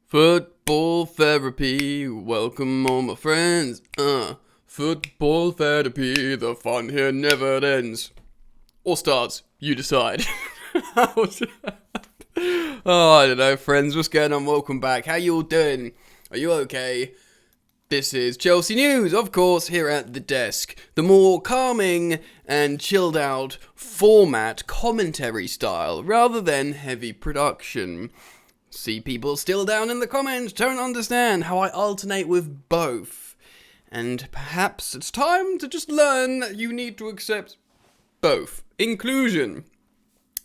Football therapy, welcome all my friends. Football therapy, the fun here never ends. Or starts, you decide. I don't know, friends, what's going on? Welcome back. How you all doing? Are you okay? This is Chelsea News, of course, here at the desk. The more calming and chilled out format, commentary style, rather than heavy production. See people still down in the comments, don't understand how I alternate with both. And perhaps it's time to just learn that you need to accept both. Inclusion.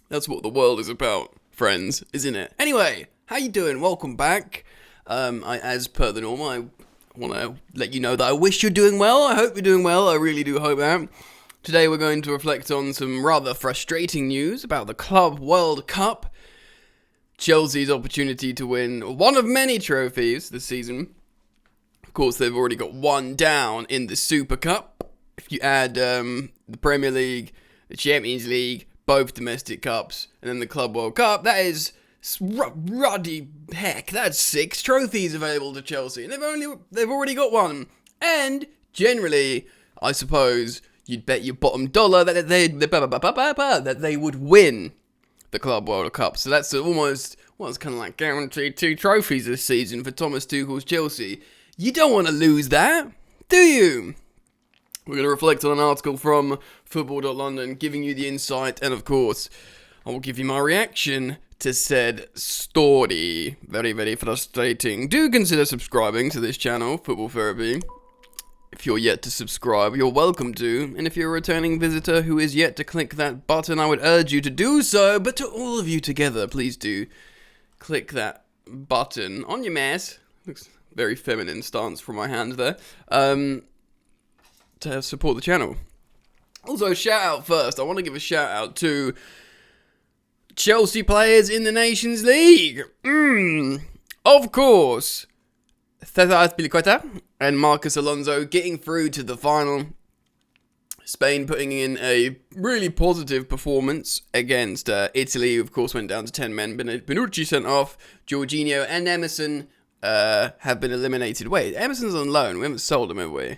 That's what the world is about, friends, isn't it? Anyway, how you doing? Welcome back. As per the norm, I want to let you know that I wish you're doing well. I hope you're doing well. I really do hope that. Today we're going to reflect on some rather frustrating news about the Club World Cup. Chelsea's opportunity to win one of many trophies this season. Of course, they've already got one down in the Super Cup. If you add the Premier League, the Champions League, both domestic cups, and then the Club World Cup, that is ruddy heck. That's 6 trophies available to Chelsea, and they've already got one. And generally, I suppose you'd bet your bottom dollar that they would win the Club World Cup. So that's almost, it's kind of like guaranteed 2 trophies this season for Thomas Tuchel's Chelsea. You don't want to lose that, do you? We're going to reflect on an article from Football.London giving you the insight, and of course, I will give you my reaction to said story. Very, very frustrating. Do consider subscribing to this channel, Football Therapy. If you're yet to subscribe, you're welcome to. And if you're a returning visitor who is yet to click that button, I would urge you to do so. But to all of you together, please do click that button on your mouse. Looks very feminine stance from my hand there. To support the channel. Also, shout out first. I want to give a shout out to Chelsea players in the Nations League. Of course. Cesar Azpilicueta and Marcos Alonso getting through to the final. Spain putting in a really positive performance against Italy, who of course went down to 10 men. Bonucci sent off. Jorginho and Emerson have been eliminated. Wait, Emerson's on loan. We haven't sold him, have we?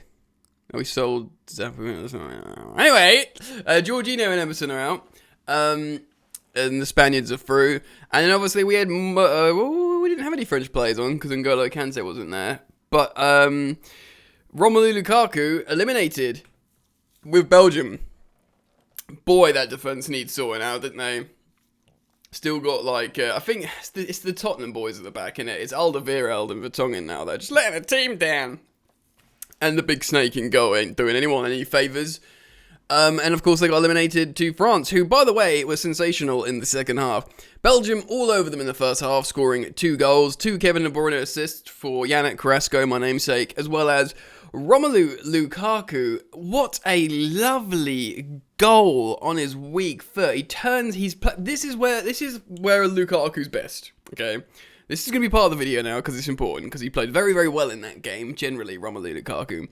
We sold... Anyway, Jorginho and Emerson are out. And the Spaniards are through. And then obviously we had... we didn't have any French players on because N'Golo Kante wasn't there. But Romelu Lukaku eliminated with Belgium. Boy, that defence needs sorting out, didn't they? Still got like... I think it's the Tottenham boys at the back, innit? It's Alderweireld and Vertonghen now. They're just letting the team down. And the big snake in goal ain't doing anyone any favours. And of course they got eliminated to France, who, by the way, were sensational in the second half. Belgium all over them in the first half, scoring 2 goals, 2 Kevin De Bruyne assists for Yannick Carrasco, my namesake, as well as Romelu Lukaku. What a lovely goal on his weak foot. This is where Lukaku's best, okay? This is going to be part of the video now because it's important, because he played very, very well in that game, generally, Romelu Lukaku.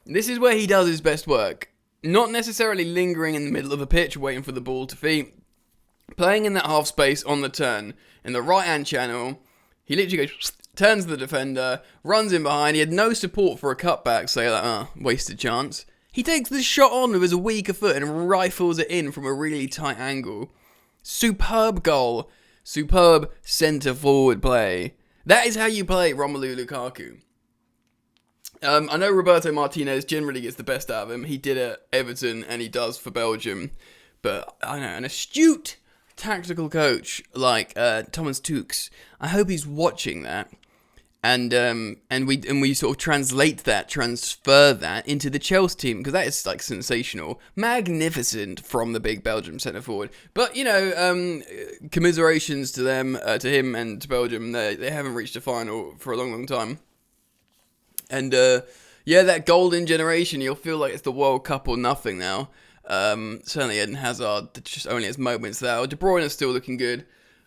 This is where he does his best work. Not necessarily lingering in the middle of the pitch, waiting for the ball to feet. Playing in that half space on the turn, in the right-hand channel. He literally goes, turns to the defender, runs in behind. He had no support for a cutback, so you're like, wasted chance. He takes the shot on with his weaker foot and rifles it in from a really tight angle. Superb goal. Superb centre-forward play. That is how you play Romelu Lukaku. I know Roberto Martinez generally gets the best out of him. He did at Everton, and he does for Belgium. But, I know, an astute tactical coach like Thomas Tuchel, I hope he's watching that. And we sort of transfer that into the Chelsea team, because that is like sensational, magnificent from the big Belgium centre forward. But commiserations to them, to him and to Belgium. They haven't reached a final for a long, long time. And that golden generation, you'll feel like it's the World Cup or nothing now. Certainly Eden Hazard just only has moments there. De Bruyne is still looking good.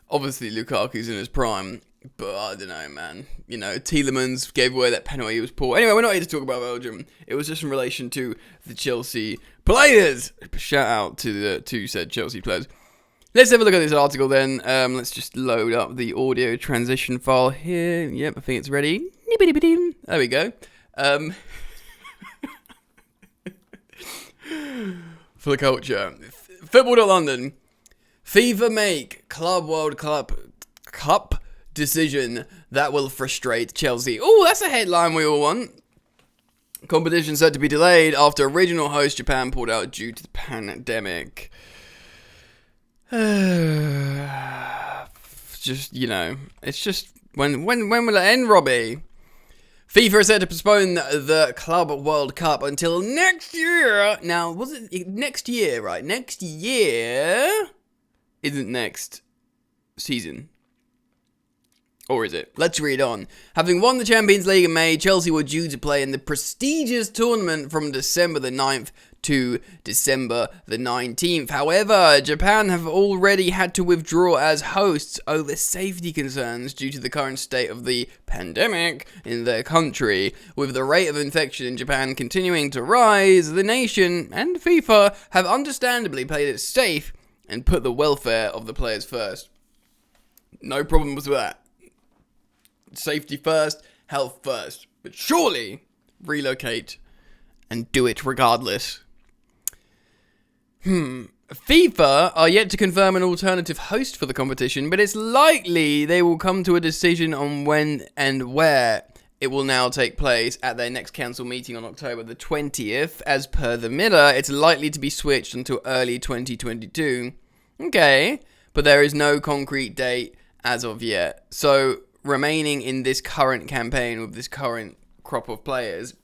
Obviously Lukaku's in his prime. But I don't know, man. Tielemans gave away that penalty. He was poor. Anyway, we're not here to talk about Belgium. It was just in relation to the Chelsea players. Shout out to the 2 said Chelsea players. Let's have a look at this article then. Let's just load up the audio transition file here. Yep, I think it's ready. There we go. For the culture. Football.London. FIFA make Club World Cup decision that will frustrate Chelsea. Oh, that's a headline we all want. Competition set to be delayed after original host Japan pulled out due to the pandemic. Just, it's just, when will it end, Robbie? FIFA is set to postpone the Club World Cup until next year. Now, was it next year, right? Next year isn't next season. Or is it? Let's read on. Having won the Champions League in May, Chelsea were due to play in the prestigious tournament from December the 9th to December the 19th. However, Japan have already had to withdraw as hosts over safety concerns due to the current state of the pandemic in their country. With the rate of infection in Japan continuing to rise, the nation and FIFA have understandably played it safe and put the welfare of the players first. No problems with that. Safety first, health first. But surely, relocate and do it regardless. FIFA are yet to confirm an alternative host for the competition, but it's likely they will come to a decision on when and where it will now take place at their next council meeting on October the 20th. As per the Mirror, it's likely to be switched until early 2022. Okay, but there is no concrete date as of yet. So, remaining in this current campaign with this current crop of players,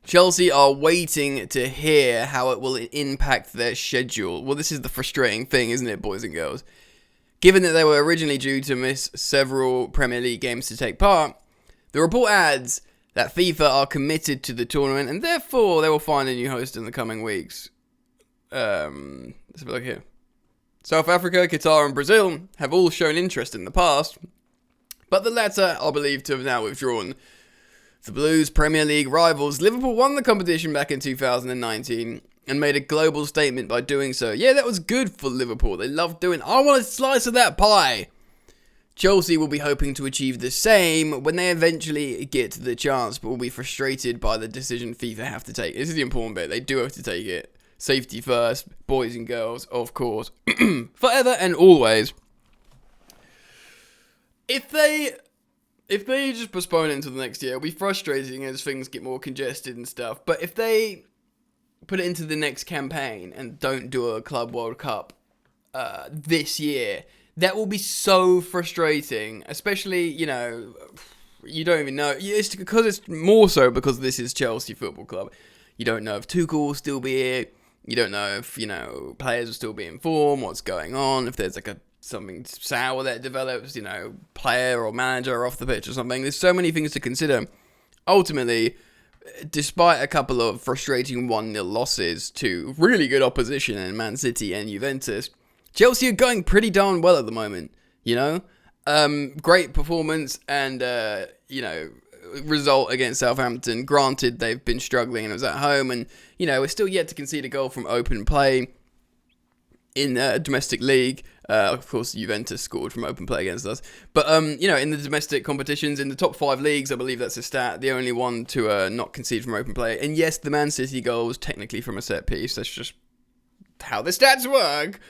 Chelsea are waiting to hear how it will impact their schedule. Well, this is the frustrating thing, isn't it, boys and girls? Given that they were originally due to miss several Premier League games to take part, the report adds that FIFA are committed to the tournament and therefore they will find a new host in the coming weeks. Let's have a look here. South Africa, Qatar and Brazil have all shown interest in the past, but the latter are believed to have now withdrawn. The Blues' Premier League rivals, Liverpool won the competition back in 2019 and made a global statement by doing so. Yeah, that was good for Liverpool. They loved doing, I want a slice of that pie. Chelsea will be hoping to achieve the same when they eventually get the chance, but will be frustrated by the decision FIFA have to take. This is the important bit. They do have to take it. Safety first, boys and girls, of course. Forever and always. If they just postpone it until the next year, it'll be frustrating as things get more congested and stuff. But if they put it into the next campaign and don't do a Club World Cup this year, that will be so frustrating. Especially, you don't even know. It's because it's more so because this is Chelsea Football Club. You don't know if Tuchel will still be here. You don't know if, players will still be in form, what's going on, if there's something sour that develops, player or manager off the pitch or something. There's so many things to consider. Ultimately, despite a couple of frustrating 1-0 losses to really good opposition in Man City and Juventus, Chelsea are going pretty darn well at the moment, Great performance and, result against Southampton. Granted, they've been struggling and it was at home and, we're still yet to concede a goal from open play in domestic league. Of course, Juventus scored from open play against us. But, in the domestic competitions, in the top 5 leagues, I believe that's a stat, the only one to not concede from open play. And yes, the Man City goal was technically from a set piece. That's just how the stats work,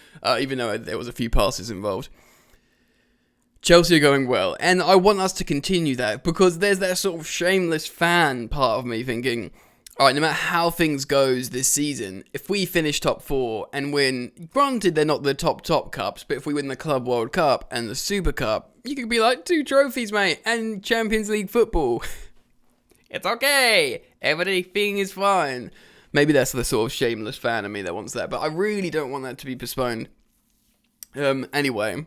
even though there was a few passes involved. Chelsea are going well, and I want us to continue that, because there's that sort of shameless fan part of me thinking, alright, no matter how things goes this season, if we finish top 4 and win, granted they're not the top cups, but if we win the Club World Cup and the Super Cup, you could be like, 2 trophies, mate, and Champions League football. It's okay, everything is fine. Maybe that's the sort of shameless fan of me that wants that, but I really don't want that to be postponed. Anyway,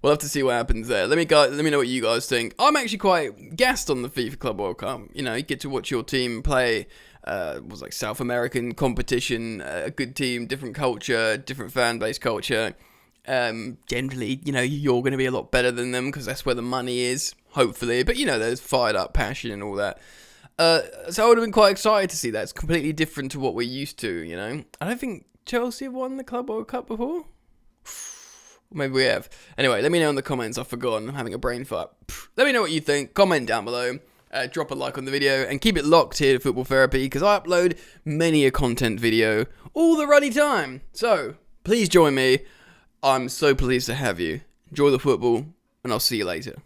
we'll have to see what happens there. Let me know what you guys think. I'm actually quite gassed on the FIFA Club World Cup. You get to watch your team play was like South American competition, a good team, different culture, different fan base culture. Generally, you're going to be a lot better than them because that's where the money is, hopefully. But, there's fired up passion and all that. So I would have been quite excited to see that. It's completely different to what we're used to, I don't think Chelsea have won the Club World Cup before. Maybe we have. Anyway, let me know in the comments. I've forgotten. I'm having a brain fart. Let me know what you think. Comment down below. Drop a like on the video. And keep it locked here to Football Therapy, because I upload many a content video all the ruddy time. So, please join me. I'm so pleased to have you. Enjoy the football, and I'll see you later.